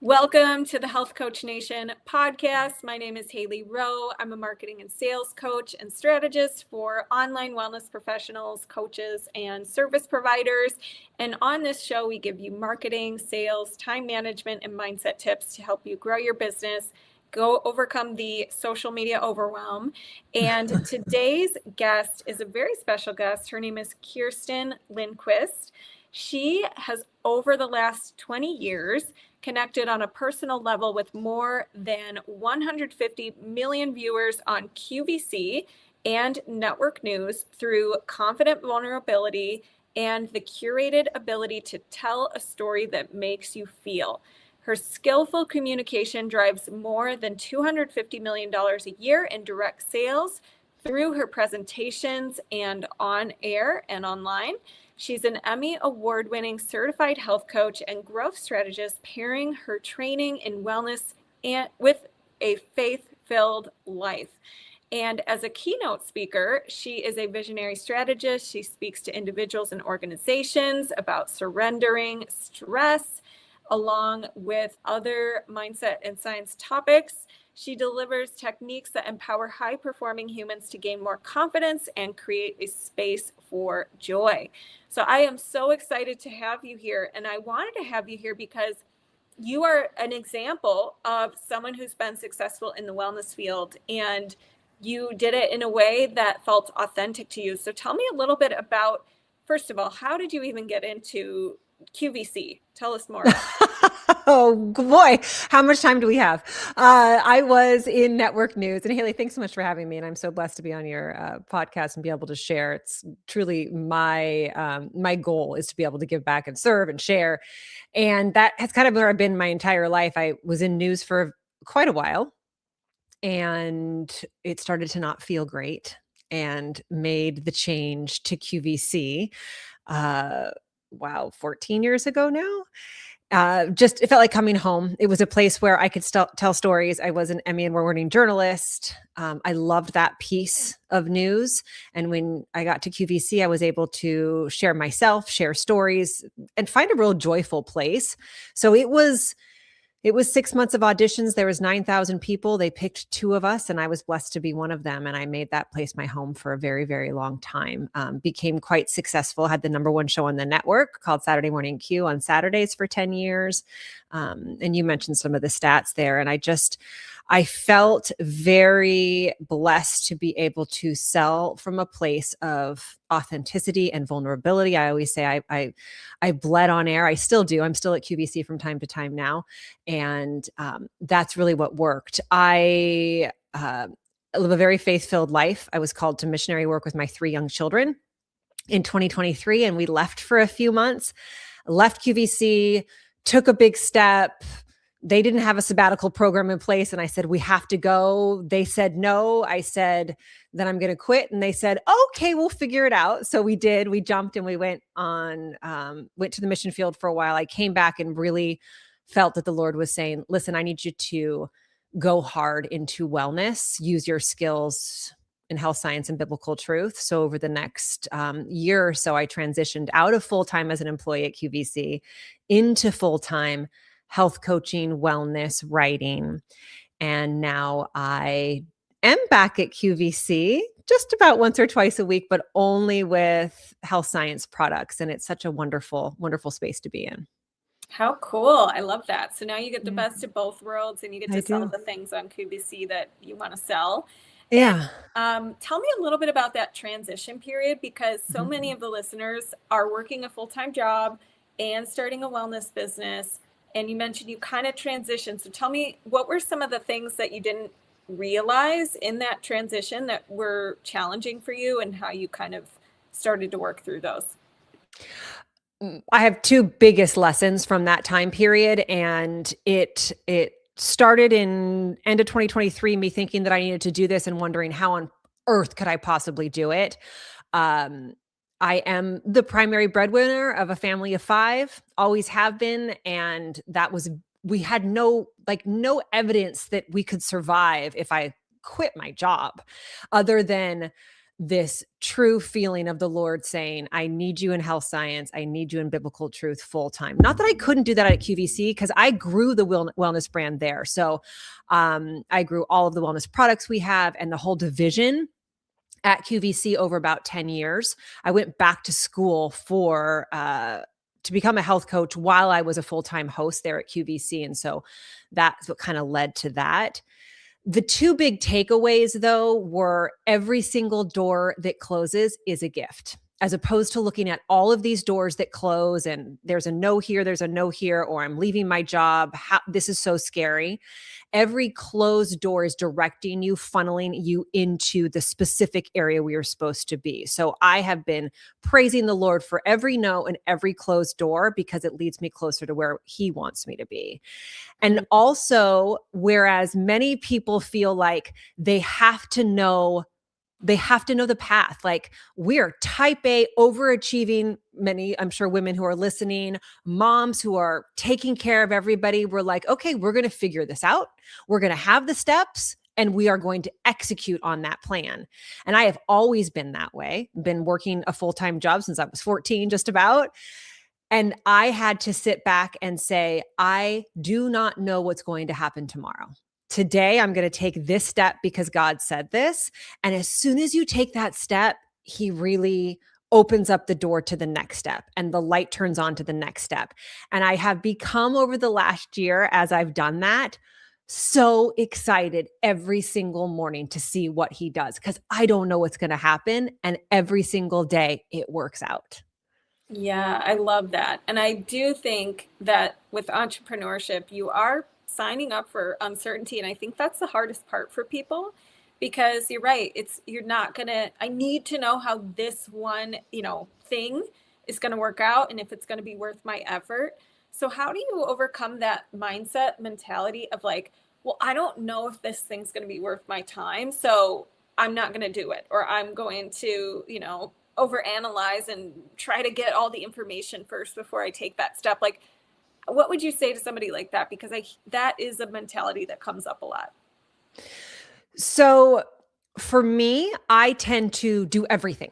Welcome to the Health Coach Nation podcast. My name is Hailey Rowe. I'm a marketing and sales coach and strategist for online wellness professionals, coaches, and service providers. And on this show, we give you marketing, sales, time management, and mindset tips to help you grow your business, go overcome the social media overwhelm. And today's guest is a very special guest. Her name is Kerstin Lindquist. She has, over the last 20 years, connected on a personal level with more than 150 million viewers on QVC and network news through confident vulnerability and the curated ability to tell a story that makes you feel. Her skillful communication drives more than $250 million a year in direct sales through her presentations and on air and online. She's an Emmy award-winning certified health coach and growth strategist, pairing her training in wellness and with a faith-filled life. And as a keynote speaker, she is a visionary strategist. She speaks to individuals and organizations about surrendering stress, along with other mindset and science topics. She delivers techniques that empower high-performing humans to gain more confidence and create a space for joy. So I am so excited to have you here. And I wanted to have you here because you are an example of someone who's been successful in the wellness field, and you did it in a way that felt authentic to you. So tell me a little bit about, first of all, how did you even get into QVC? Tell us more. Oh boy, how much time do we have? I was in network news, and Hailey, thanks so much for having me. And I'm so blessed to be on your podcast and be able to share. It's truly my goal is to be able to give back and serve and share. And that has kind of where I've been my entire life. I was in news for quite a while, and it started to not feel great, and made the change to QVC. 14 years ago now. Just it felt like coming home. It was a place where I could still tell stories. I was an Emmy award-winning journalist. I loved that piece of news. And when I got to QVC, I was able to share myself, share stories, and find a real joyful place. So it was 6 months of auditions. There was 9,000 people. They picked 2 of us, and I was blessed to be one of them. And I made that place my home for a very, very long time. Became quite successful. Had the #1 show on the network called Saturday Morning Q on Saturdays for 10 years. And you mentioned some of the stats there. And I felt very blessed to be able to sell from a place of authenticity and vulnerability. I always say I bled on air. I still do. I'm still at QVC from time to time now. And that's really what worked. I live a very faith-filled life. I was called to missionary work with my 3 young children in 2023, and we left for a few months, left QVC, took a big step. They didn't have a sabbatical program in place. And I said, we have to go. They said, no. I said, then I'm going to quit. And they said, okay, we'll figure it out. So we did. We jumped and we went to the mission field for a while. I came back and really felt that the Lord was saying, listen, I need you to go hard into wellness, use your skills in health science and biblical truth. So over the next year or so, I transitioned out of full-time as an employee at QVC into full-time health coaching, wellness, writing. And now I am back at QVC just about once or twice a week, but only with health science products. And it's such a wonderful, wonderful space to be in. How cool. I love that. So now you get the best of both worlds, and you get to sell the things on QVC that you want to sell. Yeah. And, tell me a little bit about that transition period, because so many of the listeners are working a full-time job and starting a wellness business. And you mentioned you kind of transitioned. So tell me, what were some of the things that you didn't realize in that transition that were challenging for you, and how you kind of started to work through those? I have 2 biggest lessons from that time period, and it started in end of 2023, me thinking that I needed to do this and wondering how on earth could I possibly do it. I am the primary breadwinner of a family of 5, always have been. And we had no evidence that we could survive if I quit my job, other than this true feeling of the Lord saying, I need you in health science. I need you in biblical truth full time. Not that I couldn't do that at QVC, because I grew the wellness brand there. So I grew all of the wellness products we have and the whole division at QVC over about 10 years. I went back to school to become a health coach while I was a full-time host there at QVC. And so that's what kind of led to that. The two big takeaways, though, were every single door that closes is a gift, as opposed to looking at all of these doors that close and there's a no here, there's a no here, or I'm leaving my job. This is so scary. Every closed door is directing you, funneling you into the specific area we are supposed to be. So I have been praising the Lord for every no and every closed door, because it leads me closer to where He wants me to be. And also, whereas many people feel like they have to know the path. Like, we're type A, overachieving, many, I'm sure, women who are listening, moms who are taking care of everybody. We're like, okay, we're going to figure this out. We're going to have the steps and we are going to execute on that plan. And I have always been that way, been working a full-time job since I was 14, just about. And I had to sit back and say, I do not know what's going to happen tomorrow. Today, I'm going to take this step because God said this. And as soon as you take that step, He really opens up the door to the next step and the light turns on to the next step. And I have become, over the last year, as I've done that, so excited every single morning to see what He does, because I don't know what's going to happen. And every single day it works out. Yeah, I love that. And I do think that with entrepreneurship, you are signing up for uncertainty. And I think that's the hardest part for people, because you're right. You're not gonna, I need to know how this one, thing is gonna work out and if it's gonna be worth my effort. So how do you overcome that mindset mentality of like, well, I don't know if this thing's gonna be worth my time, so I'm not gonna do it, or I'm going to, overanalyze and try to get all the information first before I take that step. Like, what would you say to somebody like that? Because that is a mentality that comes up a lot. So for me, I tend to do everything.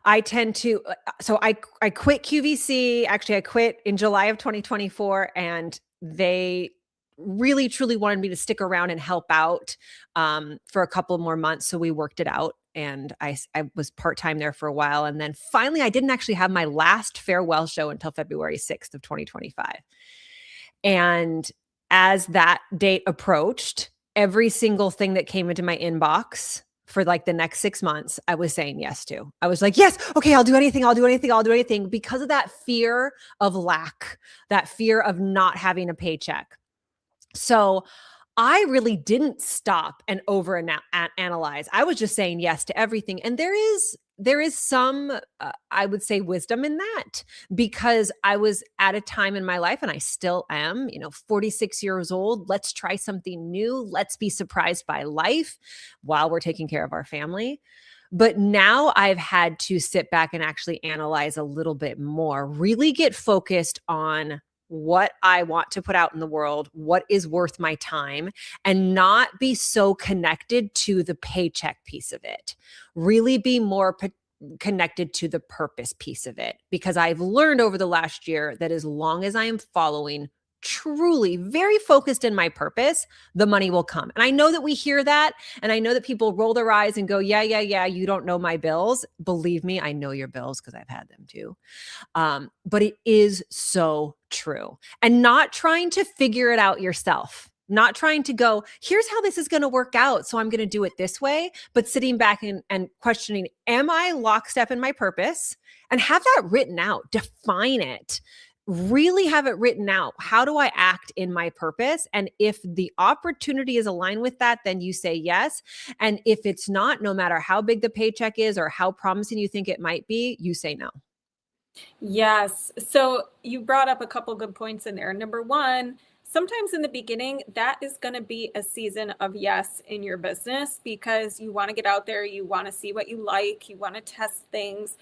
I tend to, so I quit QVC. Actually, I quit in July of 2024, and they really truly wanted me to stick around and help out for a couple more months. So we worked it out. And I was part-time there for a while. And then finally, I didn't actually have my last farewell show until February 6th of 2025. And as that date approached, every single thing that came into my inbox for like the next 6 months, I was saying yes to. I was like, yes, okay, I'll do anything, because of that fear of lack, that fear of not having a paycheck. So I really didn't stop and analyze. I was just saying yes to everything. And there is some, I would say, wisdom in that, because I was at a time in my life, and I still am, 46 years old. Let's try something new. Let's be surprised by life while we're taking care of our family. But now I've had to sit back and actually analyze a little bit more, really get focused on what I want to put out in the world, what is worth my time, and not be so connected to the paycheck piece of it. Really be more connected to the purpose piece of it, because I've learned over the last year that as long as I am following truly very focused in my purpose, the money will come. And I know that we hear that, and I know that people roll their eyes and go, yeah, you don't know my bills. Believe me, I know your bills because I've had them too. But it is so true. And not trying to figure it out yourself, not trying to go, here's how this is going to work out, so I'm going to do it this way, but sitting back and questioning, am I lockstep in my purpose? And have that written out, define it. Really have it written out. How do I act in my purpose? And if the opportunity is aligned with that, then you say yes. And if it's not, no matter how big the paycheck is or how promising you think it might be, you say no. Yes. So you brought up a couple good points in there. Number one, sometimes in the beginning, that is going to be a season of yes in your business, because you want to get out there, you want to see what you like, you want to test things.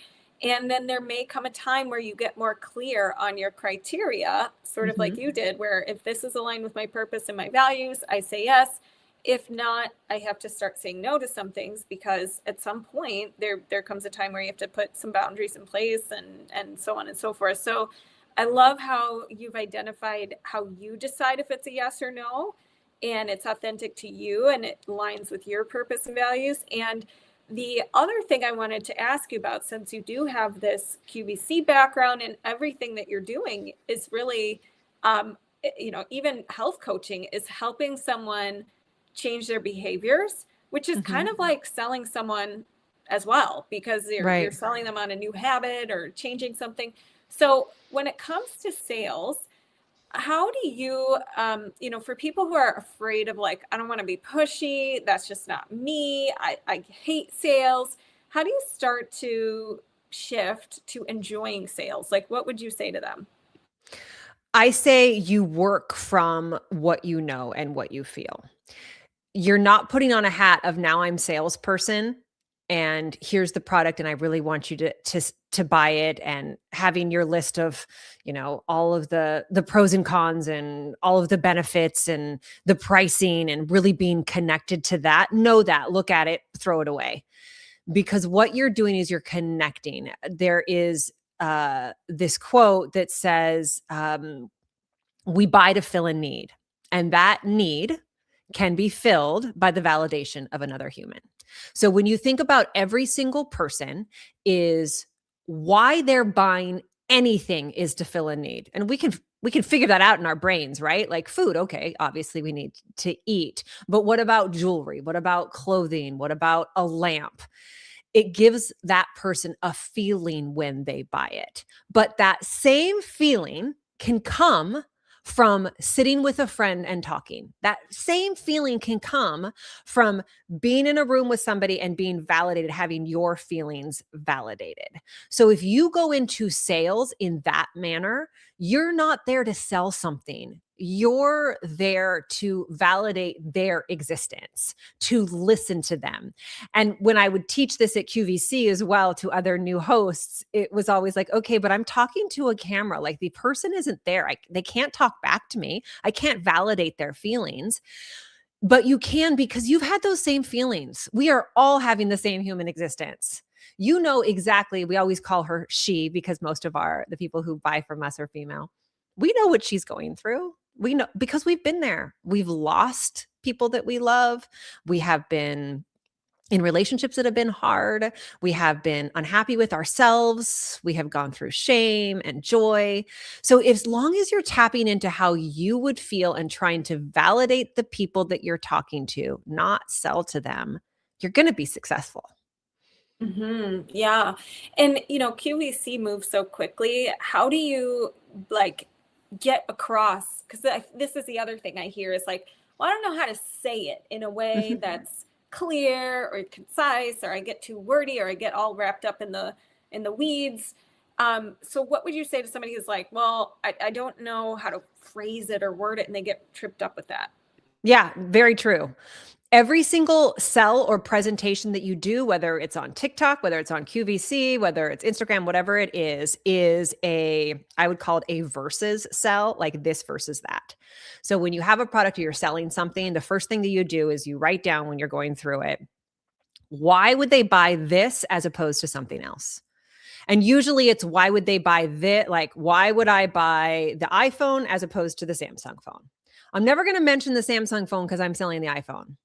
And then there may come a time where you get more clear on your criteria, sort of like you did, where if this is aligned with my purpose and my values, I say yes. If not, I have to start saying no to some things, because at some point there comes a time where you have to put some boundaries in place, and so on and so forth. So I love how you've identified how you decide if it's a yes or no, and it's authentic to you and it aligns with your purpose and values. And the other thing I wanted to ask you about, since you do have this QVC background and everything that you're doing is really, even health coaching is helping someone change their behaviors, which is kind of like selling someone as well, because you're Right. selling them on a new habit or changing something. So when it comes to sales, how do you, for people who are afraid of, like, I don't want to be pushy, that's just not me, I hate sales, how do you start to shift to enjoying sales? Like, what would you say to them? I say you work from what you know and what you feel. You're not putting on a hat of now I'm salesperson and here's the product and I really want you to buy it, and having your list of, all of the pros and cons and all of the benefits and the pricing and really being connected to that. Know that, look at it, throw it away. Because what you're doing is you're connecting. There is this quote that says, we buy to fill a need, and that need can be filled by the validation of another human. So when you think about every single person, is why they're buying anything is to fill a need. And we can figure that out in our brains, right? Like food, okay, obviously we need to eat. But what about jewelry? What about clothing? What about a lamp? It gives that person a feeling when they buy it. But that same feeling can come from sitting with a friend and talking. That same feeling can come from being in a room with somebody and being validated, having your feelings validated. So if you go into sales in that manner, you're not there to sell something. You're there to validate their existence, to listen to them. And when I would teach this at QVC as well to other new hosts, it was always like, okay, but I'm talking to a camera. Like the person isn't there. They can't talk back to me. I can't validate their feelings. But you can, because you've had those same feelings. We are all having the same human existence. You know exactly. We always call her she, because most of the people who buy from us are female. We know what she's going through. We know because we've been there. We've lost people that we love. We have been in relationships that have been hard. We have been unhappy with ourselves. We have gone through shame and joy. So, as long as you're tapping into how you would feel and trying to validate the people that you're talking to, not sell to them, you're going to be successful. Yeah. And, QVC moves so quickly. How do you, like, get across? Because this is the other thing I hear is like, well, I don't know how to say it in a way that's clear or concise, or I get too wordy, or I get all wrapped up in the weeds. So what would you say to somebody who's like, well, I don't know how to phrase it or word it, and they get tripped up with that? Yeah, very true. Every single sell or presentation that you do, whether it's on TikTok, whether it's on QVC, whether it's Instagram, whatever it is I would call it a versus sell, like this versus that. So when you have a product or you're selling something, the first thing that you do is you write down when you're going through it, why would they buy this as opposed to something else? And usually it's why would they buy this? Like, why would I buy the iPhone as opposed to the Samsung phone? I'm never going to mention the Samsung phone because I'm selling the iPhone.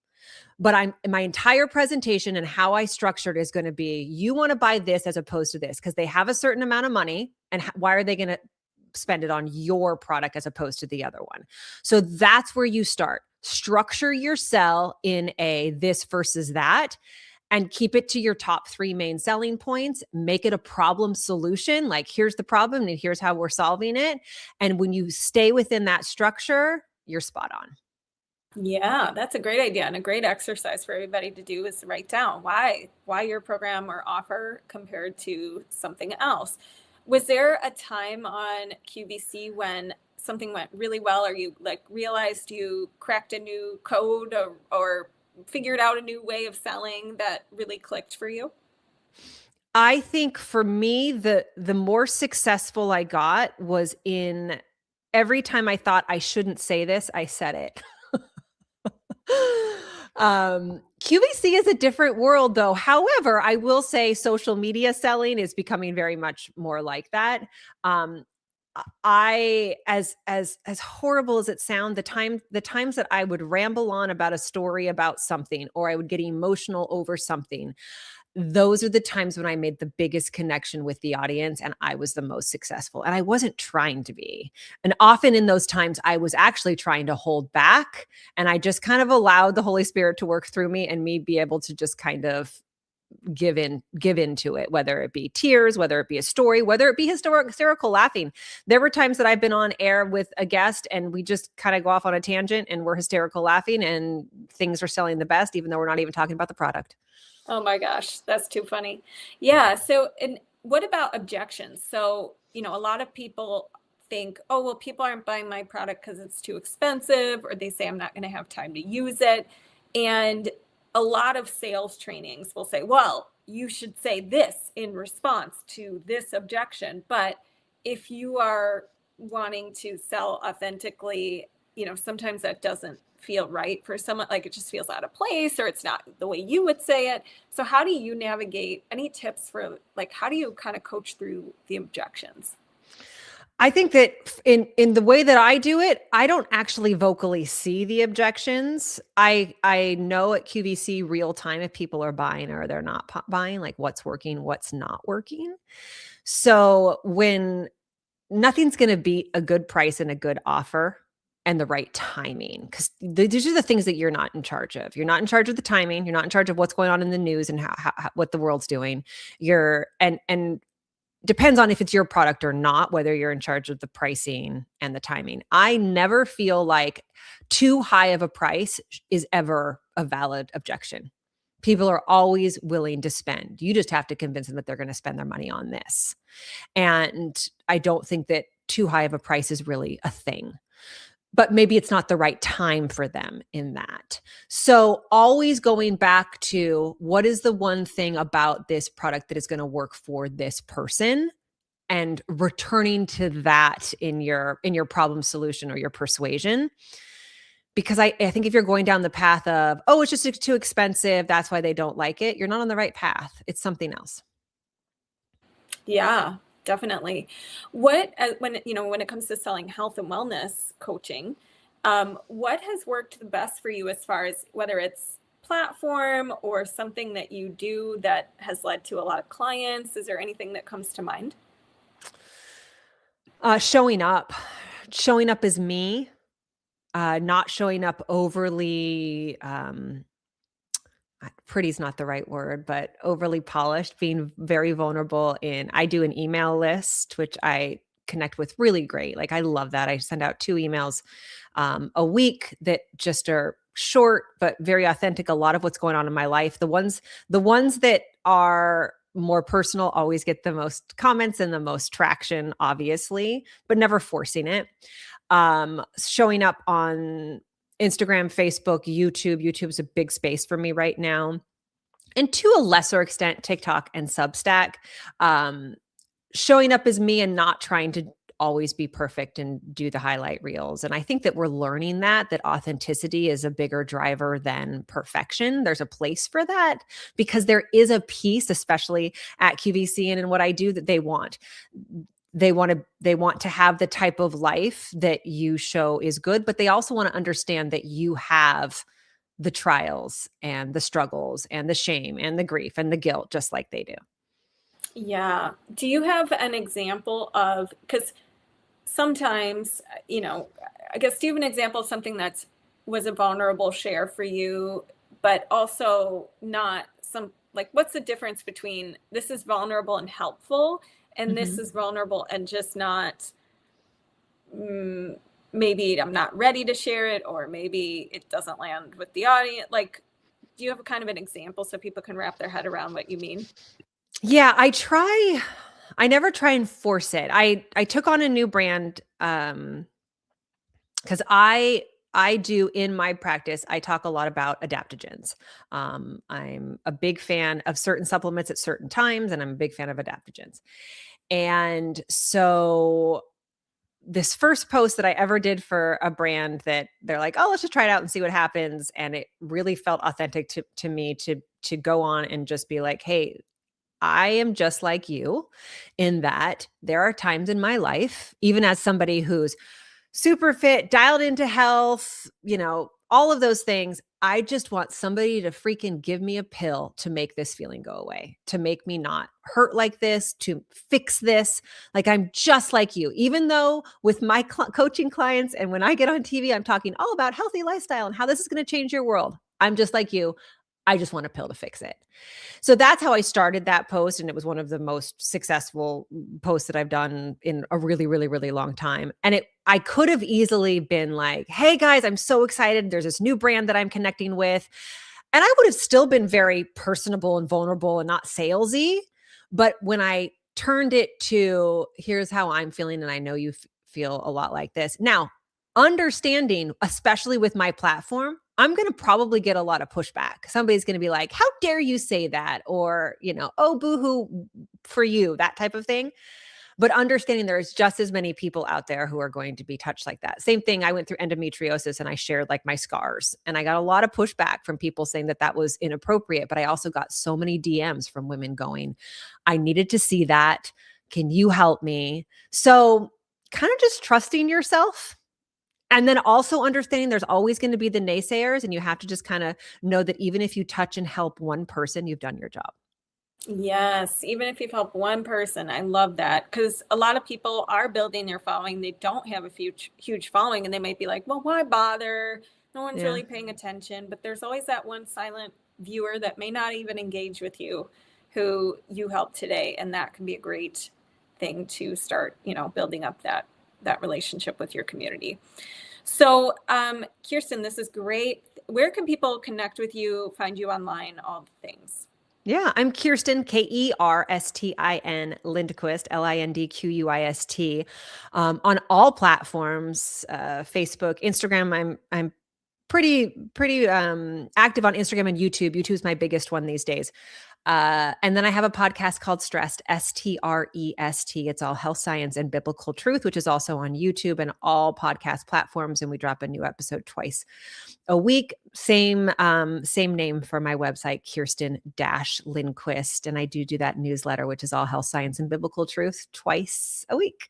But my entire presentation and how I structured is going to be, you want to buy this as opposed to this because they have a certain amount of money, and why are they going to spend it on your product as opposed to the other one? So that's where you start. Structure your sell in a this versus that, and keep it to your top 3 main selling points. Make it a problem solution. Like, here's the problem and here's how we're solving it. And when you stay within that structure, you're spot on. Yeah, that's a great idea and a great exercise for everybody to do, is to write down why your program or offer compared to something else. Was there a time on QVC when something went really well, or you like realized you cracked a new code, or figured out a new way of selling that really clicked for you? I think for me, the more successful I got was in every time I thought I shouldn't say this, I said it. QVC is a different world though. However, I will say social media selling is becoming very much more like that. Um, as horrible as it sounds, the times that I would ramble on about a story about something, or I would get emotional over something, those are the times when I made the biggest connection with the audience and I was the most successful. And I wasn't trying to be. And often in those times, I was actually trying to hold back. And I just kind of allowed the Holy Spirit to work through me and me be able to just kind of give into it, whether it be tears, whether it be a story, whether it be hysterical laughing. There were times that I've been on air with a guest and we just kind of go off on a tangent and we're hysterical laughing and things are selling the best, even though we're not even talking about the product. Oh my gosh, that's too funny. Yeah. So, and what about objections? So, a lot of people think, oh, well, people aren't buying my product because it's too expensive, or they say I'm not going to have time to use it. And a lot of sales trainings will say, well, you should say this in response to this objection. But if you are wanting to sell authentically, sometimes that doesn't feel right for someone, like it just feels out of place, or it's not the way you would say it. So how do you navigate? Any tips for, like, how do you kind of coach through the objections? I think that in the way that I do it, I don't actually vocally see the objections. I know at QVC real time if people are buying or they're not buying, like what's working, what's not working. So when nothing's going to beat a good price and a good offer and the right timing, because these are the things that you're not in charge of. You're not in charge of the timing. You're not in charge of what's going on in the news and how what the world's doing. You're and depends on if it's your product or not, whether you're in charge of the pricing and the timing. I never feel like too high of a price is ever a valid objection. People are always willing to spend. You just have to convince them that they're going to spend their money on this. And I don't think that too high of a price is really a thing. But maybe it's not the right time for them in that. So always going back to what is the one thing about this product that is going to work for this person, and returning to that in your problem solution or your persuasion. Because I think if you're going down the path of, oh, it's just too expensive, that's why they don't like it, you're not on the right path. It's something else. Yeah, definitely. What when it comes to selling health and wellness coaching, what has worked the best for you as far as whether it's platform or something that you do that has led to a lot of clients? Is there anything that comes to mind? Showing up as me, not showing up overly, pretty's not the right word, but overly polished, being very vulnerable I do an email list, which I connect with really great. Like I love that. I send out 2 emails a week that just are short, but very authentic. A lot of what's going on in my life. The ones that are more personal always get the most comments and the most traction, obviously, but never forcing it. Showing up on Instagram, Facebook, YouTube. YouTube's a big space for me right now. And to a lesser extent, TikTok and Substack. Showing up as me and not trying to always be perfect and do the highlight reels. And I think that we're learning that authenticity is a bigger driver than perfection. There's a place for that because there is a piece, especially at QVC and in what I do, that they want. They want to have the type of life that you show is good, but they also want to understand that you have the trials and the struggles and the shame and the grief and the guilt, just like they do. Yeah. Do you have an example of, because sometimes, I guess, do you have an example of something that was a vulnerable share for you, but also not like, what's the difference between this is vulnerable and helpful, and this is vulnerable and just not, maybe I'm not ready to share it, or maybe it doesn't land with the audience. Like, do you have a kind of an example so people can wrap their head around what you mean? Yeah, I never try and force it. I took on a new brand because I do in my practice, I talk a lot about adaptogens. I'm a big fan of certain supplements at certain times, and I'm a big fan of adaptogens. And so this first post that I ever did for a brand that they're like, oh, let's just try it out and see what happens. And it really felt authentic to me to go on and just be like, hey, I am just like you in that there are times in my life, even as somebody who's super fit, dialed into health, all of those things. I just want somebody to freaking give me a pill to make this feeling go away, to make me not hurt like this, to fix this. Like I'm just like you, even though with my coaching clients and when I get on TV, I'm talking all about healthy lifestyle and how this is going to change your world. I'm just like you. I just want a pill to fix it. So that's how I started that post. And it was one of the most successful posts that I've done in a really, really, really long time. And I could have easily been like, hey guys, I'm so excited. There's this new brand that I'm connecting with. And I would have still been very personable and vulnerable and not salesy. But when I turned it to here's how I'm feeling, and I know you feel a lot like this. Now, understanding, especially with my platform, I'm going to probably get a lot of pushback. Somebody's going to be like, how dare you say that? Or, oh, boohoo for you, that type of thing. But understanding there's just as many people out there who are going to be touched like that. Same thing. I went through endometriosis and I shared like my scars, and I got a lot of pushback from people saying that was inappropriate. But I also got so many DMs from women going, I needed to see that. Can you help me? So kind of just trusting yourself. And then also understanding there's always going to be the naysayers, and you have to just kind of know that even if you touch and help one person, you've done your job. Yes, even if you've helped one person, I love that, because a lot of people are building their following. They don't have a huge following, and they might be like, well, why bother? No one's really paying attention. But there's always that one silent viewer that may not even engage with you, who you helped today. And that can be a great thing to start, building up that relationship with your community. So, Kerstin, this is great. Where can people connect with you, find you online, all the things? Yeah, I'm Kerstin, Kerstin, Lindquist, Lindquist, on all platforms, Facebook, Instagram. I'm pretty active on Instagram and YouTube. YouTube is my biggest one these days. And then I have a podcast called Stressed, Strest. It's all health science and biblical truth, which is also on YouTube and all podcast platforms. And we drop a new episode twice a week. Same name for my website, Kerstin-Lindquist. And I do that newsletter, which is all health science and biblical truth, twice a week.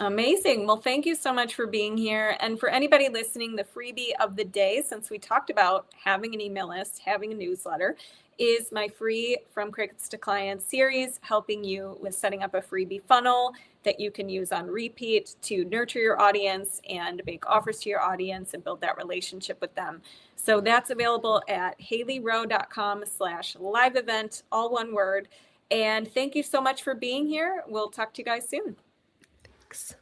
Amazing. Well, thank you so much for being here. And for anybody listening, the freebie of the day, since we talked about having an email list, having a newsletter, is my free From Crickets to Clients series, helping you with setting up a freebie funnel that you can use on repeat to nurture your audience and make offers to your audience and build that relationship with them. So that's available at haileyrowe.com/live event, all one word. And thank you so much for being here. We'll talk to you guys soon. Thanks.